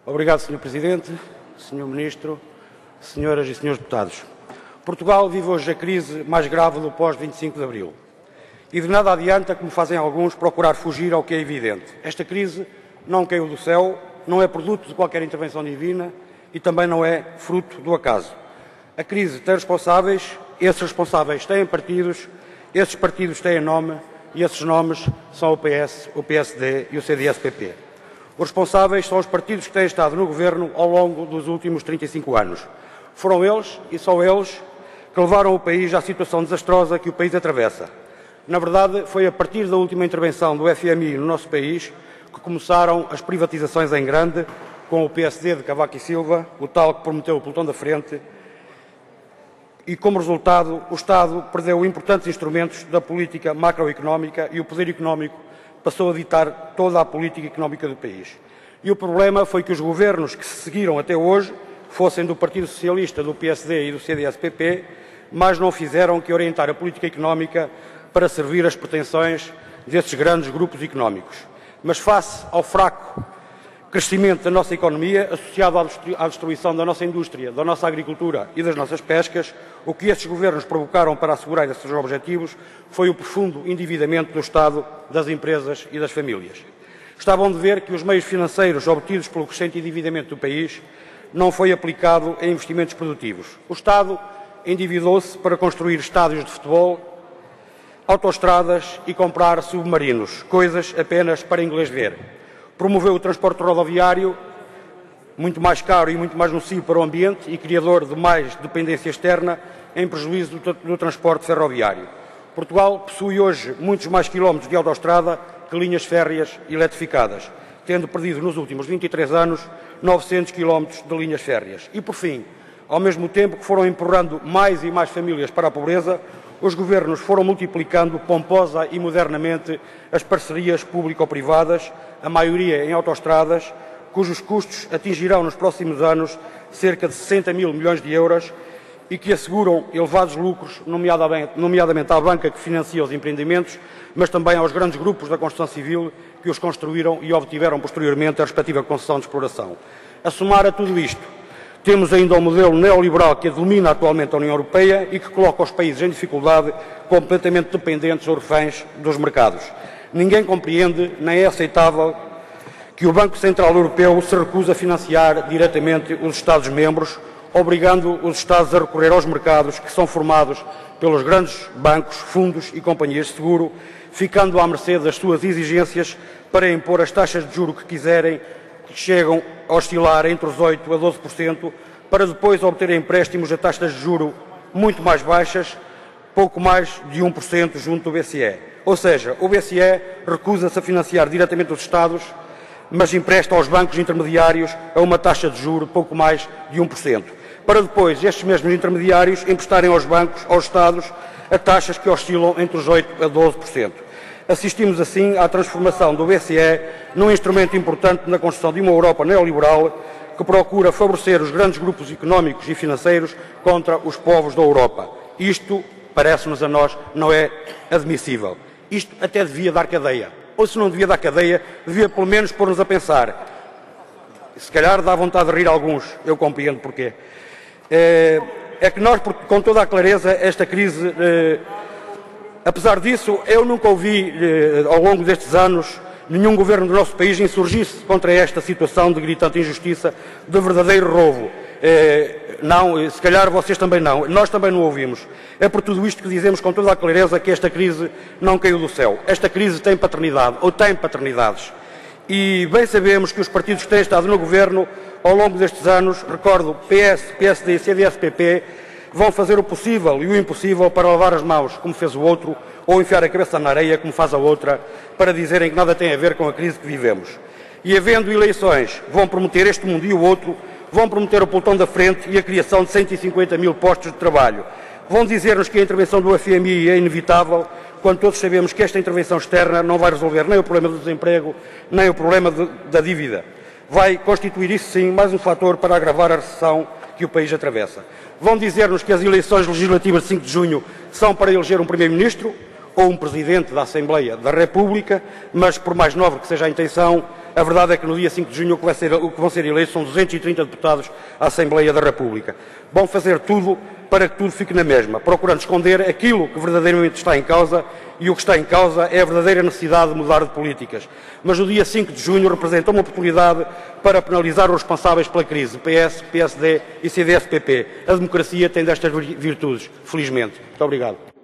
Obrigado, Sr. Presidente, Sr. Ministro, Senhoras e Senhores Deputados. Portugal vive hoje a crise mais grave do pós-25 de Abril. E de nada adianta, como fazem alguns, procurar fugir ao que é evidente. Esta crise não caiu do céu, não é produto de qualquer intervenção divina e também não é fruto do acaso. A crise tem responsáveis, esses responsáveis têm partidos, esses partidos têm nome e esses nomes são o PS, o PSD e o CDS-PP. Os responsáveis são os partidos que têm estado no governo ao longo dos últimos 35 anos. Foram eles, e só eles, que levaram o país à situação desastrosa que o país atravessa. Na verdade, foi a partir da última intervenção do FMI no nosso país que começaram as privatizações em grande, com o PSD de Cavaco e Silva, o tal que prometeu o pelotão da frente, e como resultado o Estado perdeu importantes instrumentos da política macroeconómica e o poder económico passou a ditar toda a política económica do país. E o problema foi que os governos que se seguiram até hoje, fossem do Partido Socialista, do PSD e do CDS-PP, mas não fizeram que orientar a política económica para servir as pretensões desses grandes grupos económicos. Mas face ao fraco crescimento da nossa economia, associado à destruição da nossa indústria, da nossa agricultura e das nossas pescas, o que esses governos provocaram para assegurar esses objetivos foi o profundo endividamento do Estado, das empresas e das famílias. Está bom de ver que os meios financeiros obtidos pelo crescente endividamento do país não foi aplicado em investimentos produtivos. O Estado endividou-se para construir estádios de futebol, autoestradas e comprar submarinos, coisas apenas para inglês ver. Promoveu o transporte rodoviário, muito mais caro e muito mais nocivo para o ambiente e criador de mais dependência externa, em prejuízo do transporte ferroviário. Portugal possui hoje muitos mais quilómetros de autoestrada que linhas férreas eletrificadas, tendo perdido nos últimos 23 anos 900 quilómetros de linhas férreas. E, por fim, ao mesmo tempo que foram empurrando mais e mais famílias para a pobreza, os governos foram multiplicando pomposa e modernamente as parcerias público-privadas, a maioria em autoestradas, cujos custos atingirão nos próximos anos cerca de 60 mil milhões de euros e que asseguram elevados lucros, nomeadamente à banca que financia os empreendimentos, mas também aos grandes grupos da construção civil que os construíram e obtiveram posteriormente a respectiva concessão de exploração. A somar a tudo isto, temos ainda um modelo neoliberal que domina atualmente a União Europeia e que coloca os países em dificuldade, completamente dependentes ou reféns dos mercados. Ninguém compreende, nem é aceitável, que o Banco Central Europeu se recusa a financiar diretamente os Estados-membros, obrigando os Estados a recorrer aos mercados que são formados pelos grandes bancos, fundos e companhias de seguro, ficando à mercê das suas exigências para impor as taxas de juros que quiserem, que chegam a oscilar entre os 8% a 12%, para depois obter empréstimos a taxas de juros muito mais baixas, pouco mais de 1% junto do BCE. Ou seja, o BCE recusa-se a financiar diretamente os Estados, mas empresta aos bancos intermediários a uma taxa de juros pouco mais de 1%, para depois estes mesmos intermediários emprestarem aos bancos, aos Estados, a taxas que oscilam entre os 8% a 12%. Assistimos assim à transformação do BCE num instrumento importante na construção de uma Europa neoliberal que procura favorecer os grandes grupos económicos e financeiros contra os povos da Europa. Isto, parece-nos a nós, não é admissível. Isto até devia dar cadeia. Ou se não devia dar cadeia, devia pelo menos pôr-nos a pensar. Se calhar dá vontade de rir alguns, eu compreendo porquê. É que nós, com toda a clareza, esta crise... Apesar disso, eu nunca ouvi, ao longo destes anos, nenhum governo do nosso país insurgir-se contra esta situação de gritante injustiça, de verdadeiro roubo. Não, se calhar vocês também não, nós também não ouvimos. É por tudo isto que dizemos com toda a clareza que esta crise não caiu do céu. Esta crise tem paternidade, ou tem paternidades. E bem sabemos que os partidos que têm estado no governo, ao longo destes anos, recordo, PS, PSD e CDS-PP, vão fazer o possível e o impossível para lavar as mãos, como fez o outro, ou enfiar a cabeça na areia, como faz a outra, para dizerem que nada tem a ver com a crise que vivemos. E havendo eleições, vão prometer este mundo e o outro, vão prometer o pelotão da frente e a criação de 150 mil postos de trabalho. Vão dizer-nos que a intervenção do FMI é inevitável, quando todos sabemos que esta intervenção externa não vai resolver nem o problema do desemprego, nem o problema da dívida. Vai constituir, isso sim, mais um fator para agravar a recessão que o país atravessa. Vão dizer-nos que as eleições legislativas de 5 de junho são para eleger um Primeiro-Ministro ou um Presidente da Assembleia da República, mas por mais nobre que seja a intenção, A verdade é que no dia 5 de junho o que vão ser eleitos são 230 deputados à Assembleia da República. Vão fazer tudo para que tudo fique na mesma, procurando esconder aquilo que verdadeiramente está em causa, e o que está em causa é a verdadeira necessidade de mudar de políticas. Mas o dia 5 de junho representa uma oportunidade para penalizar os responsáveis pela crise, PS, PSD e CDS-PP. A democracia tem destas virtudes, felizmente. Muito obrigado.